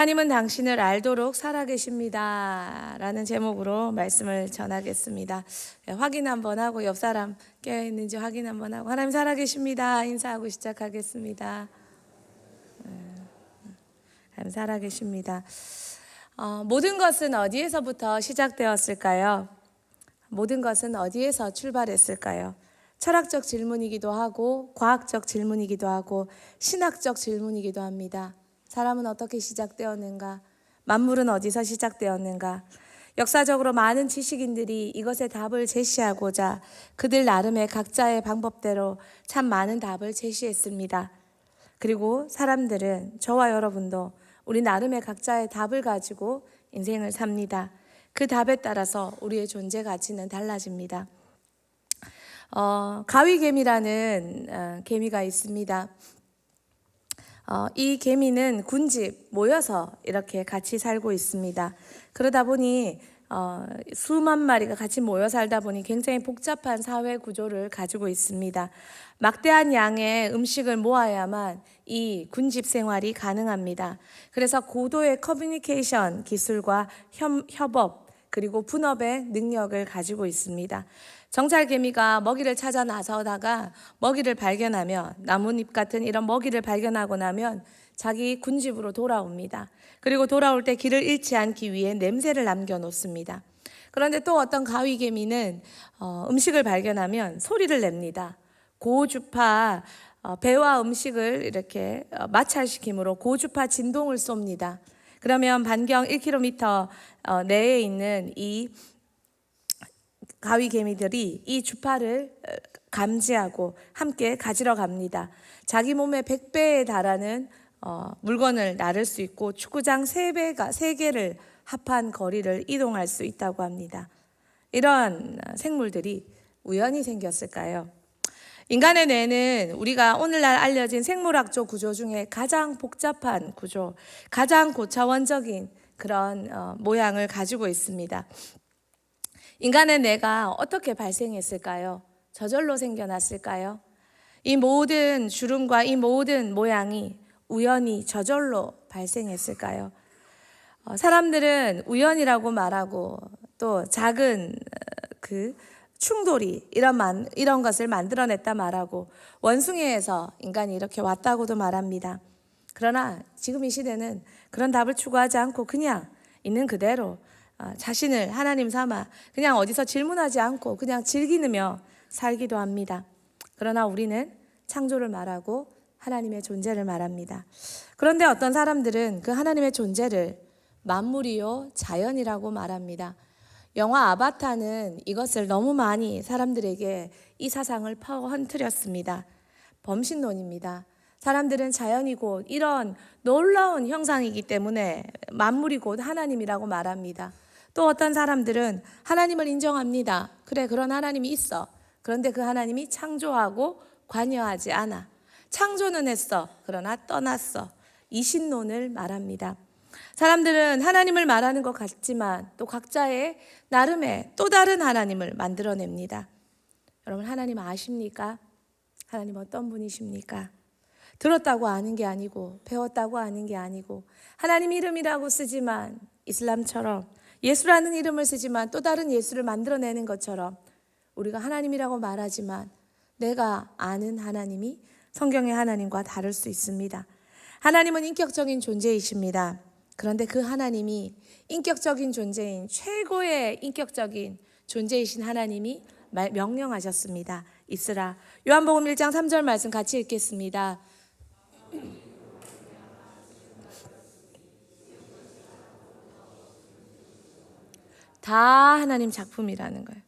하나님은 당신을 알도록 살아계십니다 라는 제목으로 말씀을 전하겠습니다. 확인 한번 하고 옆 사람 깨어있는지 확인 한번 하고 하나님 살아계십니다 인사하고 시작하겠습니다. 하나님 살아계십니다. 모든 것은 어디에서부터 시작되었을까요? 모든 것은 어디에서 출발했을까요? 철학적 질문이기도 하고 과학적 질문이기도 하고 신학적 질문이기도 합니다. 사람은 어떻게 시작되었는가? 만물은 어디서 시작되었는가? 역사적으로 많은 지식인들이 이것의 답을 제시하고자 그들 나름의 각자의 방법대로 참 많은 답을 제시했습니다. 그리고 사람들은 저와 여러분도 우리 나름의 각자의 답을 가지고 인생을 삽니다. 그 답에 따라서 우리의 존재 가치는 달라집니다. 가위개미라는 개미가 있습니다. 이 개미는 군집 모여서 이렇게 같이 살고 있습니다. 그러다 보니 수만 마리가 같이 모여 살다 보니 굉장히 복잡한 사회 구조를 가지고 있습니다. 막대한 양의 음식을 모아야만 이 군집 생활이 가능합니다. 그래서 고도의 커뮤니케이션 기술과 협업 그리고 분업의 능력을 가지고 있습니다. 정찰개미가 먹이를 찾아 나서다가 먹이를 발견하면 나뭇잎 같은 이런 먹이를 발견하고 나면 자기 군집으로 돌아옵니다. 그리고 돌아올 때 길을 잃지 않기 위해 냄새를 남겨놓습니다. 그런데 또 어떤 가위개미는 음식을 발견하면 소리를 냅니다. 고주파 배와 음식을 이렇게 마찰시킴으로 고주파 진동을 쏩니다. 그러면 반경 1km 내에 있는 이 가위개미들이 이 주파를 감지하고 함께 가지러 갑니다. 자기 몸의 100배에 달하는 물건을 나를 수 있고 축구장 3개를 합한 거리를 이동할 수 있다고 합니다. 이런 생물들이 우연히 생겼을까요? 인간의 뇌는 우리가 오늘날 알려진 생물학적 구조 중에 가장 복잡한 구조, 가장 고차원적인 그런 모양을 가지고 있습니다. 인간의 뇌가 어떻게 발생했을까요? 저절로 생겨났을까요? 이 모든 주름과 이 모든 모양이 우연히 저절로 발생했을까요? 사람들은 우연이라고 말하고 또 작은 그 충돌이 이런 것을 만들어냈다 말하고 원숭이에서 인간이 이렇게 왔다고도 말합니다. 그러나 지금 이 시대는 그런 답을 추구하지 않고 그냥 있는 그대로 자신을 하나님 삼아 그냥 어디서 질문하지 않고 그냥 즐기며 살기도 합니다. 그러나 우리는 창조를 말하고 하나님의 존재를 말합니다. 그런데 어떤 사람들은 그 하나님의 존재를 만물이요 자연이라고 말합니다. 영화 아바타는 이것을 너무 많이 사람들에게 이 사상을 퍼뜨렸습니다. 범신론입니다. 사람들은 자연이 곧 이런 놀라운 형상이기 때문에 만물이 곧 하나님이라고 말합니다. 또 어떤 사람들은 하나님을 인정합니다. 그래, 그런 하나님이 있어. 그런데 그 하나님이 창조하고 관여하지 않아. 창조는 했어. 그러나 떠났어. 이신론을 말합니다. 사람들은 하나님을 말하는 것 같지만 또 각자의 나름의 또 다른 하나님을 만들어냅니다. 여러분, 하나님 아십니까? 하나님 어떤 분이십니까? 들었다고 아는 게 아니고 배웠다고 아는 게 아니고 하나님 이름이라고 쓰지만 이슬람처럼 예수라는 이름을 쓰지만 또 다른 예수를 만들어내는 것처럼 우리가 하나님이라고 말하지만 내가 아는 하나님이 성경의 하나님과 다를 수 있습니다. 하나님은 인격적인 존재이십니다. 그런데 그 하나님이 인격적인 존재인 최고의 인격적인 존재이신 하나님이 명령하셨습니다. 있으라. 요한복음 1장 3절 말씀 같이 읽겠습니다. 다 하나님 작품이라는 거예요.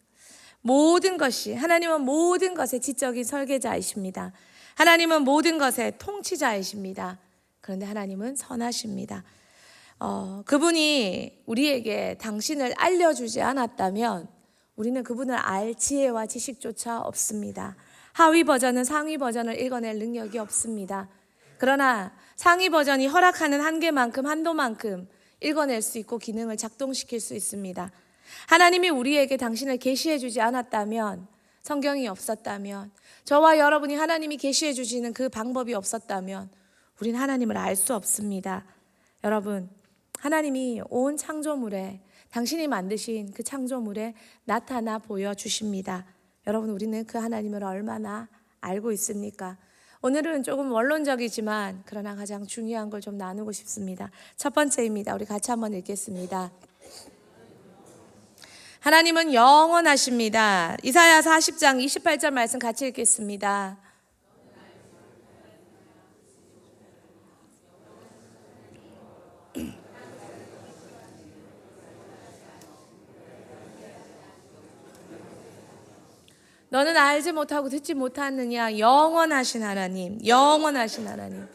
모든 것이 하나님은 모든 것의 지적인 설계자이십니다. 하나님은 모든 것의 통치자이십니다. 그런데 하나님은 선하십니다. 그분이 우리에게 당신을 알려주지 않았다면 우리는 그분을 알 지혜와 지식조차 없습니다. 하위 버전은 상위 버전을 읽어낼 능력이 없습니다. 그러나 상위 버전이 허락하는 한계만큼 한도만큼 읽어낼 수 있고 기능을 작동시킬 수 있습니다. 하나님이 우리에게 당신을 계시해 주지 않았다면, 성경이 없었다면, 저와 여러분이 하나님이 계시해 주시는 그 방법이 없었다면 우린 하나님을 알 수 없습니다. 여러분, 하나님이 온 창조물에 당신이 만드신 그 창조물에 나타나 보여주십니다. 여러분, 우리는 그 하나님을 얼마나 알고 있습니까? 오늘은 조금 원론적이지만 그러나 가장 중요한 걸 좀 나누고 싶습니다. 첫 번째입니다. 우리 같이 한번 읽겠습니다. 하나님은 영원하십니다. 이사야 40장 28절 말씀 같이 읽겠습니다. 너는 알지 못하고 듣지 못하느냐? 영원하신 하나님, 영원하신 하나님.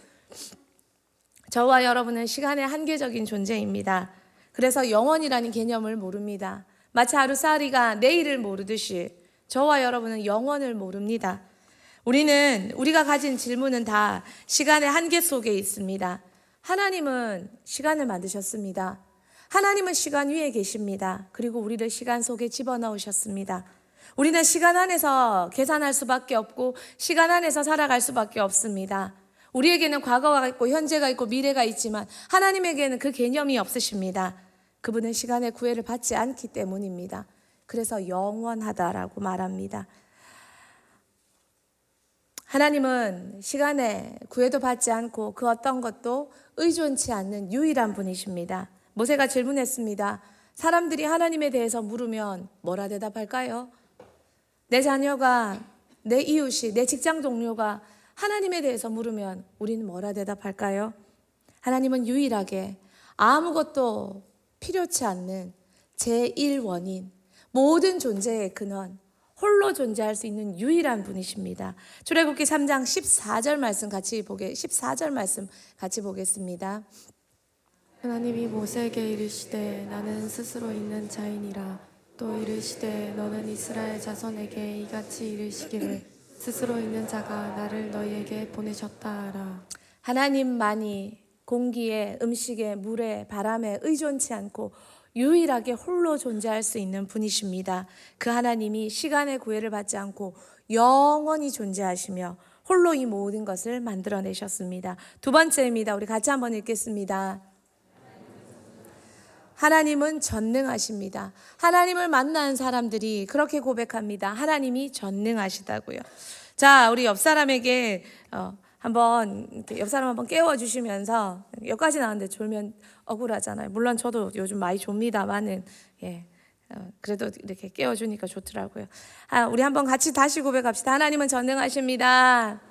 저와 여러분은 시간의 한계적인 존재입니다. 그래서 영원이라는 개념을 모릅니다. 마치 하루살이가 내일을 모르듯이 저와 여러분은 영원을 모릅니다. 우리가 가진 질문은 다 시간의 한계 속에 있습니다. 하나님은 시간을 만드셨습니다. 하나님은 시간 위에 계십니다. 그리고 우리를 시간 속에 집어넣으셨습니다. 우리는 시간 안에서 계산할 수밖에 없고 시간 안에서 살아갈 수밖에 없습니다. 우리에게는 과거가 있고 현재가 있고 미래가 있지만 하나님에게는 그 개념이 없으십니다. 그분은 시간의 구애를 받지 않기 때문입니다. 그래서 영원하다라고 말합니다. 하나님은 시간의 구애도 받지 않고 그 어떤 것도 의존치 않는 유일한 분이십니다. 모세가 질문했습니다. 사람들이 하나님에 대해서 물으면 뭐라 대답할까요? 내 자녀가, 내 이웃이, 내 직장 동료가 하나님에 대해서 물으면 우리는 뭐라 대답할까요? 하나님은 유일하게 아무것도 필요치 않는 제1원인, 모든 존재의 근원, 홀로 존재할 수 있는 유일한 분이십니다. 출애굽기 3장 14절 말씀 같이 보겠습니다. 하나님이 모세에게 이르시되 나는 스스로 있는 자이니라. 또 이르시되 너는 이스라엘 자손에게 이같이 이르시기를 스스로 있는 자가 나를 너희에게 보내셨다 하라. 하나님만이 공기에, 음식에, 물에, 바람에 의존치 않고 유일하게 홀로 존재할 수 있는 분이십니다. 그 하나님이 시간의 구애를 받지 않고 영원히 존재하시며 홀로 이 모든 것을 만들어내셨습니다. 두 번째입니다. 우리 같이 한번 읽겠습니다. 하나님은 전능하십니다. 하나님을 만난 사람들이 그렇게 고백합니다. 하나님이 전능하시다고요. 자, 우리 옆 사람에게 옆 사람 한번 깨워주시면서 여기까지 나왔는데 졸면 억울하잖아요. 물론 저도 요즘 많이 좁니다만은 그래도 이렇게 깨워주니까 좋더라고요. 우리 한번 같이 다시 고백합시다. 하나님은 전능하십니다.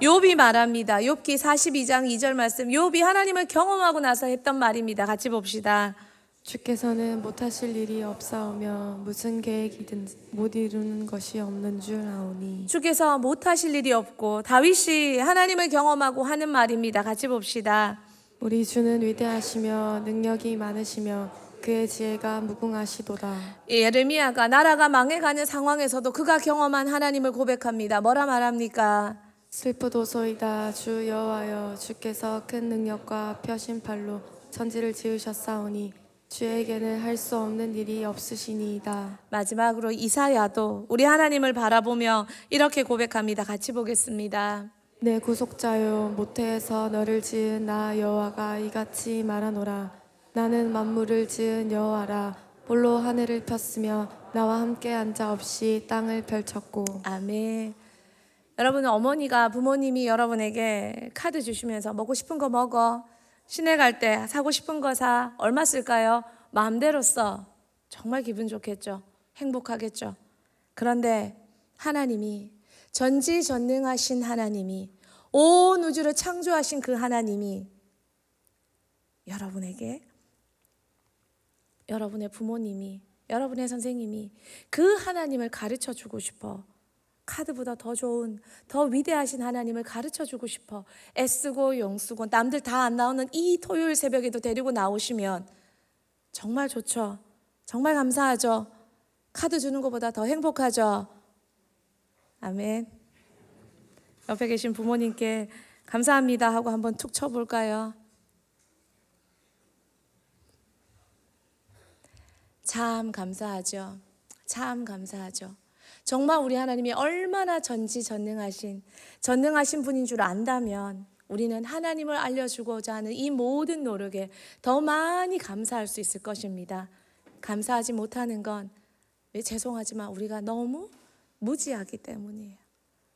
욥이 말합니다. 욥기 42장 2절 말씀. 욥이 하나님을 경험하고 나서 했던 말입니다. 같이 봅시다. 주께서는 못하실 일이 없사오며 무슨 계획이든 못 이루는 것이 없는 줄 아오니. 주께서 못하실 일이 없고 다윗이 하나님을 경험하고 하는 말입니다. 같이 봅시다. 우리 주는 위대하시며 능력이 많으시며 그의 지혜가 무궁하시도다. 예레미야가 나라가 망해가는 상황에서도 그가 경험한 하나님을 고백합니다. 뭐라 말합니까? 슬프도소이다 주 여호와여 주께서 큰 능력과 펴신 팔로 천지를 지으셨사오니 주에게는 할 수 없는 일이 없으시니이다. 마지막으로 이사야도 우리 하나님을 바라보며 이렇게 고백합니다. 같이 보겠습니다. 내 구속자여 모태에서 너를 지은 나 여호와가 이같이 말하노라. 나는 만물을 지은 여호와라. 볼로 하늘을 폈으며 나와 함께 앉아 없이 땅을 펼쳤고. 아멘. 여러분, 어머니가 부모님이 여러분에게 카드 주시면서 먹고 싶은 거 먹어, 시내 갈 때 사고 싶은 거 사, 얼마 쓸까요? 마음대로 써. 정말 기분 좋겠죠. 행복하겠죠. 그런데 하나님이, 전지전능하신 하나님이, 온 우주를 창조하신 그 하나님이 여러분에게, 여러분의 부모님이, 여러분의 선생님이 그 하나님을 가르쳐 주고 싶어. 카드보다 더 좋은, 더 위대하신 하나님을 가르쳐 주고 싶어 애쓰고 용쓰고 남들 다 안 나오는 이 토요일 새벽에도 데리고 나오시면 정말 좋죠. 정말 감사하죠. 카드 주는 것보다 더 행복하죠. 아멘. 옆에 계신 부모님께 감사합니다 하고 한번 툭 쳐볼까요? 참 감사하죠. 참 감사하죠. 정말 우리 하나님이 얼마나 전지전능하신 분인 줄 안다면 우리는 하나님을 알려주고자 하는 이 모든 노력에 더 많이 감사할 수 있을 것입니다. 감사하지 못하는 건 죄송하지만 우리가 너무 무지하기 때문이에요.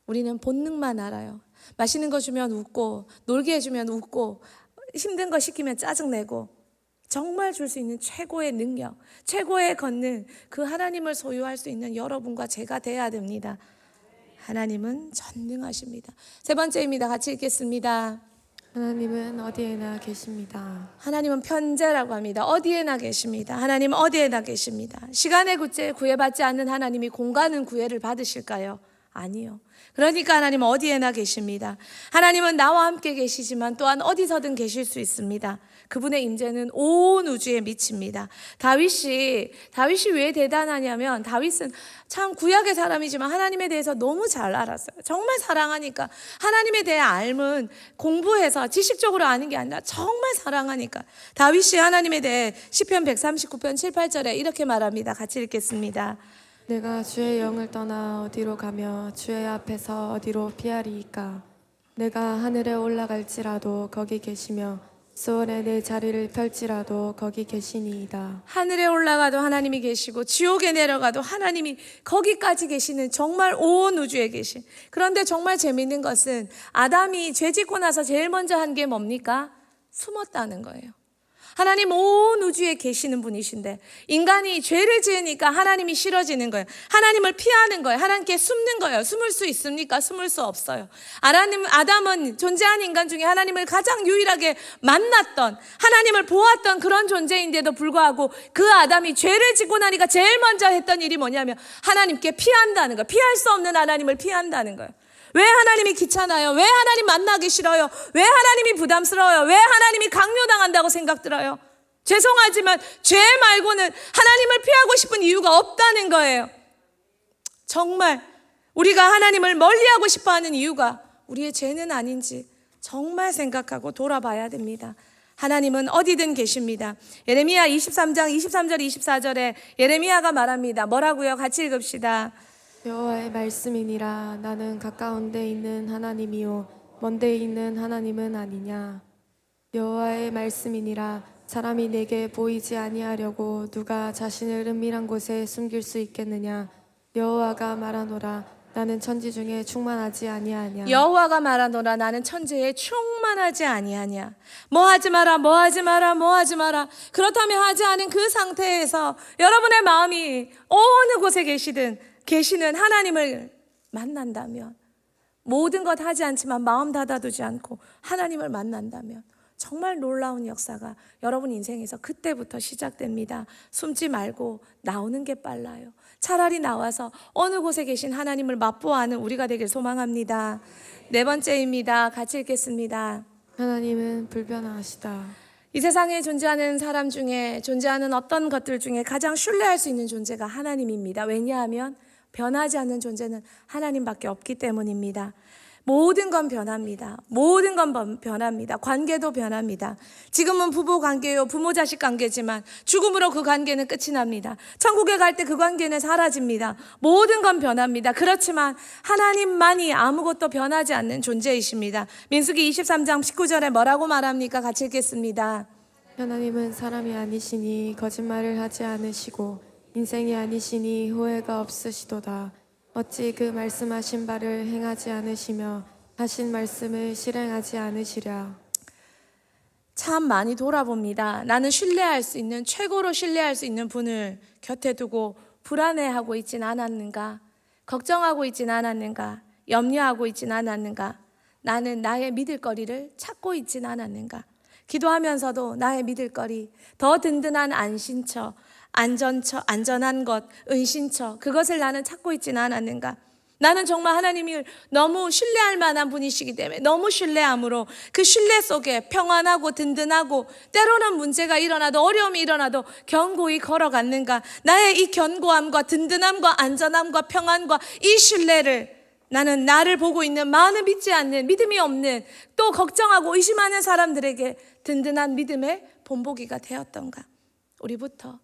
우리는 본능만 알아요. 맛있는 거 주면 웃고, 놀게 해주면 웃고, 힘든 거 시키면 짜증내고, 정말 줄 수 있는 최고의 능력, 최고의 권능, 그 하나님을 소유할 수 있는 여러분과 제가 돼야 됩니다. 하나님은 전능하십니다. 세 번째입니다. 같이 읽겠습니다. 하나님은 어디에나 계십니다. 하나님은 편재라고 합니다. 어디에나 계십니다. 하나님은 어디에나 계십니다. 시간의 구애받지 않는 하나님이 공간은 구애를 받으실까요? 아니요. 그러니까 하나님은 어디에나 계십니다. 하나님은 나와 함께 계시지만 또한 어디서든 계실 수 있습니다. 그분의 임재는 온 우주에 미칩니다. 다윗이 왜 대단하냐면 다윗은 참 구약의 사람이지만 하나님에 대해서 너무 잘 알았어요. 정말 사랑하니까. 하나님에 대해 알면 공부해서 지식적으로 아는 게 아니라 정말 사랑하니까. 다윗이 하나님에 대해 시편 139편 7, 8절에 이렇게 말합니다. 같이 읽겠습니다. 내가 주의 영을 떠나 어디로 가며 주의 앞에서 어디로 피하리이까. 내가 하늘에 올라갈지라도 거기 계시며 수월에 내 자리를 펼지라도 거기 계시니이다. 하늘에 올라가도 하나님이 계시고 지옥에 내려가도 하나님이 거기까지 계시는 정말 온 우주에 계신. 그런데 정말 재미있는 것은 아담이 죄 짓고 나서 제일 먼저 한 게 뭡니까? 숨었다는 거예요. 하나님 온 우주에 계시는 분이신데 인간이 죄를 지으니까 하나님이 싫어지는 거예요. 하나님을 피하는 거예요. 하나님께 숨는 거예요. 숨을 수 있습니까? 숨을 수 없어요. 아담은 존재한 인간 중에 하나님을 가장 유일하게 만났던, 하나님을 보았던 그런 존재인데도 불구하고 그 아담이 죄를 짓고 나니까 제일 먼저 했던 일이 뭐냐면 하나님께 피한다는 거예요. 피할 수 없는 하나님을 피한다는 거예요. 왜 하나님이 귀찮아요? 왜 하나님 만나기 싫어요? 왜 하나님이 부담스러워요? 왜 하나님이 강요당한다고 생각 들어요? 죄송하지만 죄 말고는 하나님을 피하고 싶은 이유가 없다는 거예요. 정말 우리가 하나님을 멀리하고 싶어하는 이유가 우리의 죄는 아닌지 정말 생각하고 돌아봐야 됩니다. 하나님은 어디든 계십니다. 예레미야 23장 23절 24절에 예레미야가 말합니다. 뭐라고요? 같이 읽읍시다. 여호와의 말씀이니라. 나는 가까운 데 있는 하나님이요 먼 데 있는 하나님은 아니냐. 여호와의 말씀이니라. 사람이 내게 보이지 아니하려고 누가 자신을 은밀한 곳에 숨길 수 있겠느냐. 여호와가 말하노라. 나는 천지 중에 충만하지 아니하냐. 여호와가 말하노라. 나는 천지에 충만하지 아니하냐. 뭐 하지 마라, 뭐 하지 마라, 뭐 하지 마라. 그렇다면 하지 않은 그 상태에서 여러분의 마음이 어느 곳에 계시는 하나님을 만난다면, 모든 것 하지 않지만 마음 닫아두지 않고 하나님을 만난다면 정말 놀라운 역사가 여러분 인생에서 그때부터 시작됩니다. 숨지 말고 나오는 게 빨라요. 차라리 나와서 어느 곳에 계신 하나님을 맛보아하는 우리가 되길 소망합니다. 네 번째입니다. 같이 읽겠습니다. 하나님은 불변하시다. 이 세상에 존재하는 사람 중에, 존재하는 어떤 것들 중에 가장 신뢰할 수 있는 존재가 하나님입니다. 왜냐하면 변하지 않는 존재는 하나님밖에 없기 때문입니다. 모든 건 변합니다. 모든 건 변합니다. 관계도 변합니다. 지금은 부부 관계요, 부모 자식 관계지만 죽음으로 그 관계는 끝이 납니다. 천국에 갈 때 그 관계는 사라집니다. 모든 건 변합니다. 그렇지만 하나님만이 아무것도 변하지 않는 존재이십니다. 민수기 23장 19절에 뭐라고 말합니까? 같이 읽겠습니다. 하나님은 사람이 아니시니 거짓말을 하지 않으시고 인생이 아니시니 후회가 없으시도다. 어찌 그 말씀하신 바를 행하지 않으시며 하신 말씀을 실행하지 않으시랴. 참 많이 돌아봅니다. 나는 신뢰할 수 있는, 최고로 신뢰할 수 있는 분을 곁에 두고 불안해하고 있진 않았는가? 걱정하고 있진 않았는가? 염려하고 있진 않았는가? 나는 나의 믿을 거리를 찾고 있진 않았는가? 기도하면서도 나의 믿을 거리, 더 든든한 안신처, 안전한 것, 은신처, 그것을 나는 찾고 있지는 않았는가? 나는 정말 하나님을 너무 신뢰할 만한 분이시기 때문에 너무 신뢰함으로 그 신뢰 속에 평안하고 든든하고 때로는 문제가 일어나도 어려움이 일어나도 견고히 걸어갔는가? 나의 이 견고함과 든든함과 안전함과 평안과 이 신뢰를 나는 나를 보고 있는 많은 믿지 않는, 믿음이 없는, 또 걱정하고 의심하는 사람들에게 든든한 믿음의 본보기가 되었던가? 우리부터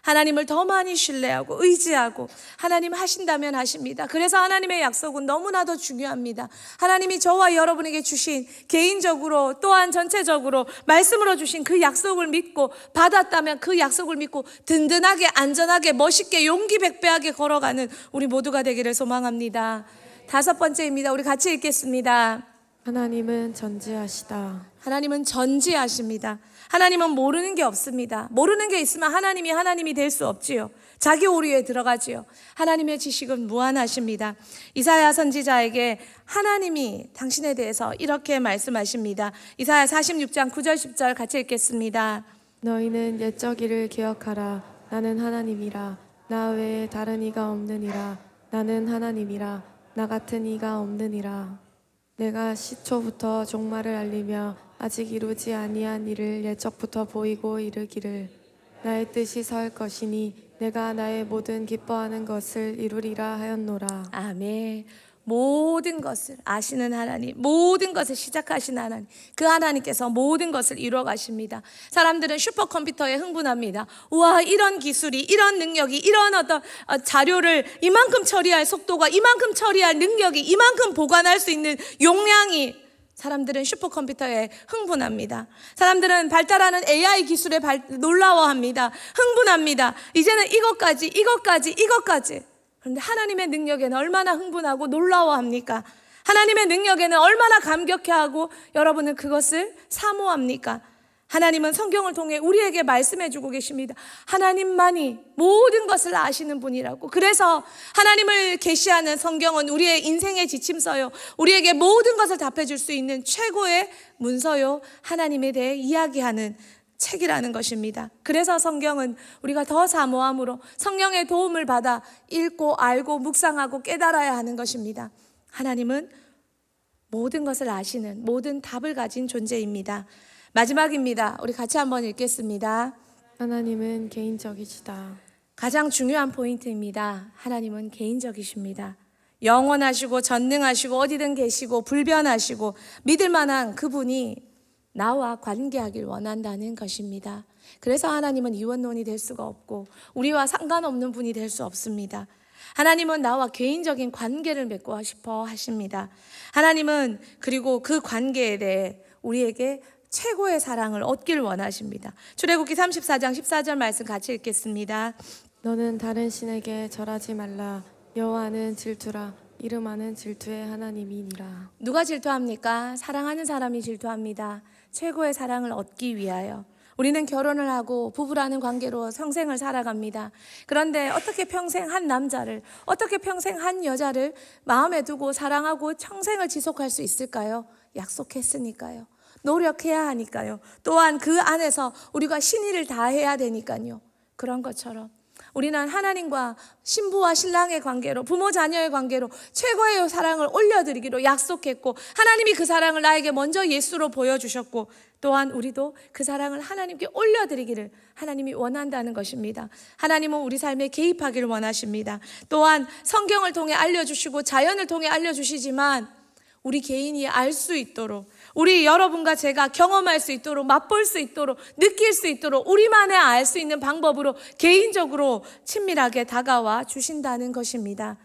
하나님을 더 많이 신뢰하고 의지하고 하나님 하신다면 하십니다. 그래서 하나님의 약속은 너무나도 중요합니다. 하나님이 저와 여러분에게 주신 개인적으로 또한 전체적으로 말씀으로 주신 그 약속을 믿고 받았다면 그 약속을 믿고 든든하게 안전하게 멋있게 용기 백배하게 걸어가는 우리 모두가 되기를 소망합니다. 5번째입니다. 우리 같이 읽겠습니다. 하나님은 전지하시다. 하나님은 전지하십니다. 하나님은 모르는 게 없습니다. 모르는 게 있으면 하나님이 될 수 없지요. 자기 오류에 들어가지요. 하나님의 지식은 무한하십니다. 이사야 선지자에게 하나님이 당신에 대해서 이렇게 말씀하십니다. 이사야 46장 9절 10절 같이 읽겠습니다. 너희는 옛적 일을 기억하라. 나는 하나님이라. 나 외에 다른 이가 없느니라. 나는 하나님이라. 나 같은 이가 없느니라. 내가 시초부터 종말을 알리며 아직 이루지 아니한 일을 옛적부터 보이고 이르기를 나의 뜻이 설 것이니 내가 나의 모든 기뻐하는 것을 이루리라 하였노라. 아멘. 모든 것을 아시는 하나님, 모든 것을 시작하신 하나님, 그 하나님께서 모든 것을 이루어 가십니다. 사람들은 슈퍼컴퓨터에 흥분합니다. 우와, 이런 기술이, 이런 능력이, 이런 어떤 자료를 이만큼 처리할 속도가, 이만큼 처리할 능력이, 이만큼 보관할 수 있는 용량이, 사람들은 슈퍼컴퓨터에 흥분합니다. 사람들은 발달하는 AI 기술에 놀라워합니다. 흥분합니다. 이제는 이것까지. 그런데 하나님의 능력에는 얼마나 흥분하고 놀라워합니까? 하나님의 능력에는 얼마나 감격해하고 여러분은 그것을 사모합니까? 하나님은 성경을 통해 우리에게 말씀해 주고 계십니다. 하나님만이 모든 것을 아시는 분이라고. 그래서 하나님을 계시하는 성경은 우리의 인생의 지침서요, 우리에게 모든 것을 답해 줄 수 있는 최고의 문서요, 하나님에 대해 이야기하는 책이라는 것입니다. 그래서 성경은 우리가 더 사모함으로 성령의 도움을 받아 읽고 알고 묵상하고 깨달아야 하는 것입니다. 하나님은 모든 것을 아시는, 모든 답을 가진 존재입니다. 마지막입니다. 우리 같이 한번 읽겠습니다. 하나님은 개인적이시다. 가장 중요한 포인트입니다. 하나님은 개인적이십니다. 영원하시고 전능하시고 어디든 계시고 불변하시고 믿을 만한 그분이 나와 관계하길 원한다는 것입니다. 그래서 하나님은 이원론이 될 수가 없고 우리와 상관없는 분이 될 수 없습니다. 하나님은 나와 개인적인 관계를 맺고 싶어 하십니다. 하나님은 그리고 그 관계에 대해 우리에게 최고의 사랑을 얻길 원하십니다. 출애굽기 34장 14절 말씀 같이 읽겠습니다. 너는 다른 신에게 절하지 말라. 여호와는 질투라. 이름하는 질투의 하나님이니라. 누가 질투합니까? 사랑하는 사람이 질투합니다. 최고의 사랑을 얻기 위하여 우리는 결혼을 하고 부부라는 관계로 평생을 살아갑니다. 그런데 어떻게 평생 한 남자를, 어떻게 평생 한 여자를 마음에 두고 사랑하고 평생을 지속할 수 있을까요? 약속했으니까요. 노력해야 하니까요. 또한 그 안에서 우리가 신의를 다해야 되니까요. 그런 것처럼 우리는 하나님과 신부와 신랑의 관계로, 부모 자녀의 관계로 최고의 사랑을 올려드리기로 약속했고, 하나님이 그 사랑을 나에게 먼저 예수로 보여주셨고, 또한 우리도 그 사랑을 하나님께 올려드리기를 하나님이 원한다는 것입니다. 하나님은 우리 삶에 개입하기를 원하십니다. 또한 성경을 통해 알려주시고 자연을 통해 알려주시지만 우리 개인이 알 수 있도록, 우리 여러분과 제가 경험할 수 있도록, 맛볼 수 있도록, 느낄 수 있도록 우리만의 알 수 있는 방법으로 개인적으로 친밀하게 다가와 주신다는 것입니다.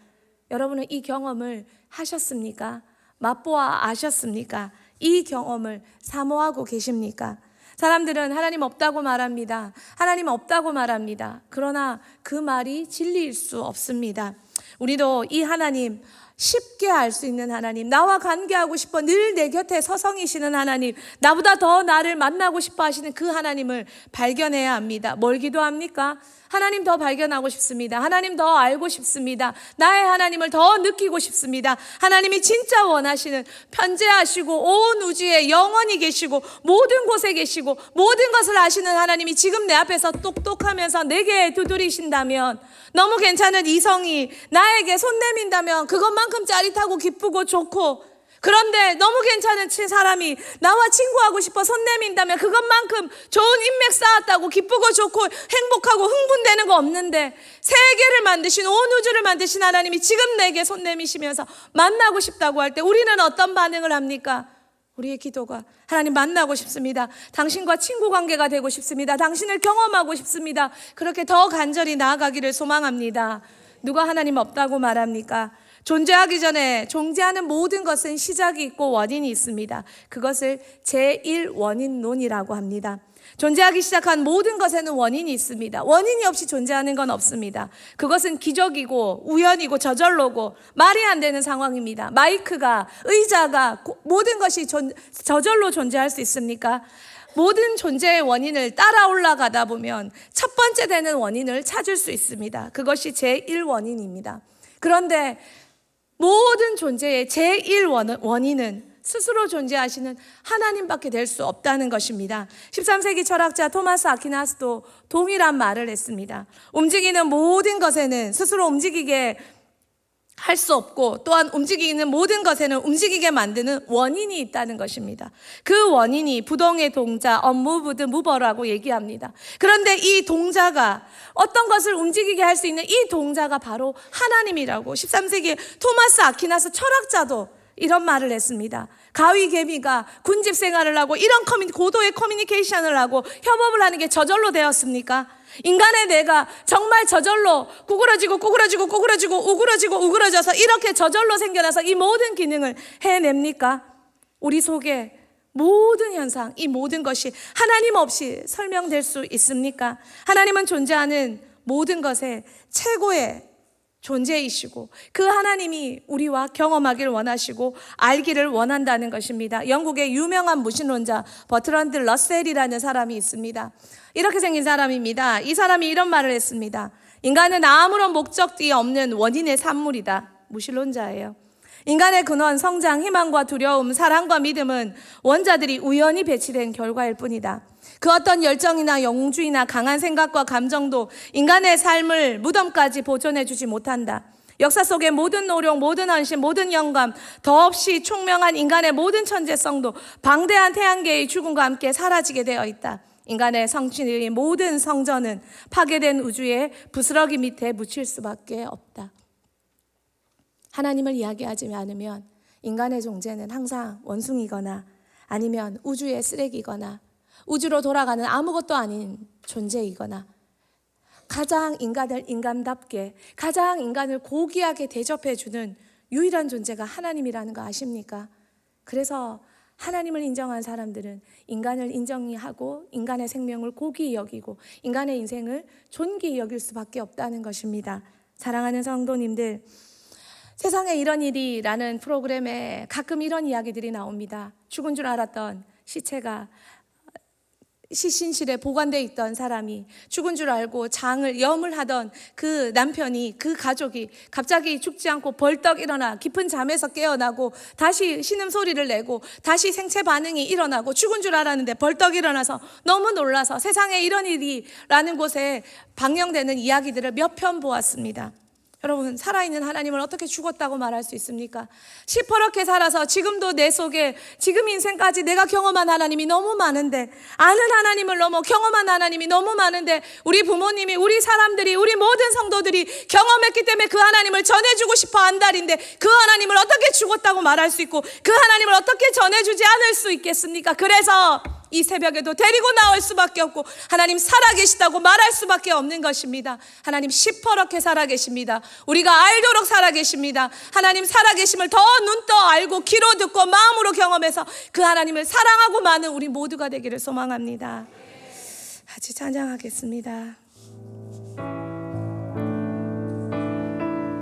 여러분은 이 경험을 하셨습니까? 맛보아 아셨습니까? 이 경험을 사모하고 계십니까? 사람들은 하나님 없다고 말합니다. 하나님 없다고 말합니다. 그러나 그 말이 진리일 수 없습니다. 우리도 이 하나님, 쉽게 알 수 있는 하나님, 나와 관계하고 싶어 늘 내 곁에 서성이시는 하나님, 나보다 더 나를 만나고 싶어 하시는 그 하나님을 발견해야 합니다. 뭘 기도합니까? 하나님 더 발견하고 싶습니다. 하나님 더 알고 싶습니다. 나의 하나님을 더 느끼고 싶습니다. 하나님이 진짜 원하시는, 편재하시고 온 우주에 영원히 계시고 모든 곳에 계시고 모든 것을 아시는 하나님이 지금 내 앞에서 똑똑하면서 내게 두드리신다면, 너무 괜찮은 이성이 나에게 손 내민다면 그것만큼 짜릿하고 기쁘고 좋고, 그런데 너무 괜찮은 사람이 나와 친구하고 싶어 손 내민다면 그것만큼 좋은 인맥 쌓았다고 기쁘고 좋고 행복하고 흥분되는 거 없는데, 세계를 만드신, 온 우주를 만드신 하나님이 지금 내게 손 내미시면서 만나고 싶다고 할 때 우리는 어떤 반응을 합니까? 우리의 기도가 하나님 만나고 싶습니다. 당신과 친구 관계가 되고 싶습니다. 당신을 경험하고 싶습니다. 그렇게 더 간절히 나아가기를 소망합니다. 누가 하나님 없다고 말합니까? 존재하기 전에 존재하는 모든 것은 시작이 있고 원인이 있습니다. 그것을 제1원인론이라고 합니다. 존재하기 시작한 모든 것에는 원인이 있습니다. 원인이 없이 존재하는 건 없습니다. 그것은 기적이고 우연이고 저절로고 말이 안 되는 상황입니다. 마이크가, 의자가, 모든 것이 저절로 존재할 수 있습니까? 모든 존재의 원인을 따라 올라가다 보면 첫 번째 되는 원인을 찾을 수 있습니다. 그것이 제1원인입니다. 그런데 모든 존재의 제1원인은 스스로 존재하시는 하나님밖에 될 수 없다는 것입니다. 13세기 철학자 토마스 아퀴나스도 동일한 말을 했습니다. 움직이는 모든 것에는 스스로 움직이게 할 수 없고 또한 움직이는 모든 것에는 움직이게 만드는 원인이 있다는 것입니다. 그 원인이 부동의 동자, unmoved mover라고 얘기합니다. 그런데 이 동자가 어떤 것을 움직이게 할 수 있는 이 동자가 바로 하나님이라고 13세기 토마스 아퀴나스 철학자도 이런 말을 했습니다. 가위개미가 군집 생활을 하고 이런 고도의 커뮤니케이션을 하고 협업을 하는 게 저절로 되었습니까? 인간의 뇌가 정말 저절로 구부러지고 우그러져서 이렇게 저절로 생겨나서 이 모든 기능을 해냅니까? 우리 속에 모든 현상, 이 모든 것이 하나님 없이 설명될 수 있습니까? 하나님은 존재하는 모든 것의 최고의 존재이시고 그 하나님이 우리와 경험하길 원하시고 알기를 원한다는 것입니다. 영국의 유명한 무신론자 버트런드 러셀이라는 사람이 있습니다. 이렇게 생긴 사람입니다. 이 사람이 이런 말을 했습니다. 인간은 아무런 목적이 없는 원인의 산물이다. 무신론자예요. 인간의 근원, 성장, 희망과 두려움, 사랑과 믿음은 원자들이 우연히 배치된 결과일 뿐이다. 그 어떤 열정이나 영웅주의나 강한 생각과 감정도 인간의 삶을 무덤까지 보존해 주지 못한다. 역사 속의 모든 노력, 모든 헌신, 모든 영감, 더없이 총명한 인간의 모든 천재성도 방대한 태양계의 죽음과 함께 사라지게 되어 있다. 인간의 성취의 모든 성전은 파괴된 우주의 부스러기 밑에 묻힐 수밖에 없다. 하나님을 이야기하지 않으면 인간의 존재는 항상 원숭이거나 아니면 우주의 쓰레기거나 우주로 돌아가는 아무것도 아닌 존재이거나 가장 인간을 인간답게 가장 인간을 고귀하게 대접해주는 유일한 존재가 하나님이라는 거 아십니까? 그래서 하나님을 인정한 사람들은 인간을 인정하고 인간의 생명을 고귀히 여기고 인간의 인생을 존귀히 여길 수밖에 없다는 것입니다. 사랑하는 성도님들, 세상에 이런 일이라는 프로그램에 가끔 이런 이야기들이 나옵니다. 죽은 줄 알았던 시체가 시신실에 보관되어 있던 사람이 죽은 줄 알고 염을 하던 그 남편이, 그 가족이 갑자기 죽지 않고 벌떡 일어나 깊은 잠에서 깨어나고 다시 신음소리를 내고 다시 생체 반응이 일어나고 죽은 줄 알았는데 벌떡 일어나서 너무 놀라서 세상에 이런 일이라는 곳에 방영되는 이야기들을 몇 편 보았습니다. 여러분, 살아있는 하나님을 어떻게 죽었다고 말할 수 있습니까? 시퍼렇게 살아서 지금도 내 속에 지금 인생까지 내가 경험한 하나님이 너무 많은데, 아는 하나님을 넘어 경험한 하나님이 너무 많은데, 우리 부모님이, 우리 사람들이, 우리 모든 성도들이 경험했기 때문에 그 하나님을 전해주고 싶어 한달인데 그 하나님을 어떻게 죽었다고 말할 수 있고 그 하나님을 어떻게 전해주지 않을 수 있겠습니까? 그래서 이 새벽에도 데리고 나올 수밖에 없고 하나님 살아계시다고 말할 수밖에 없는 것입니다. 하나님 시퍼렇게 살아계십니다. 우리가 알도록 살아계십니다. 하나님 살아계심을 더 눈떠 알고 귀로 듣고 마음으로 경험해서 그 하나님을 사랑하고 많은 우리 모두가 되기를 소망합니다. 같이 찬양하겠습니다.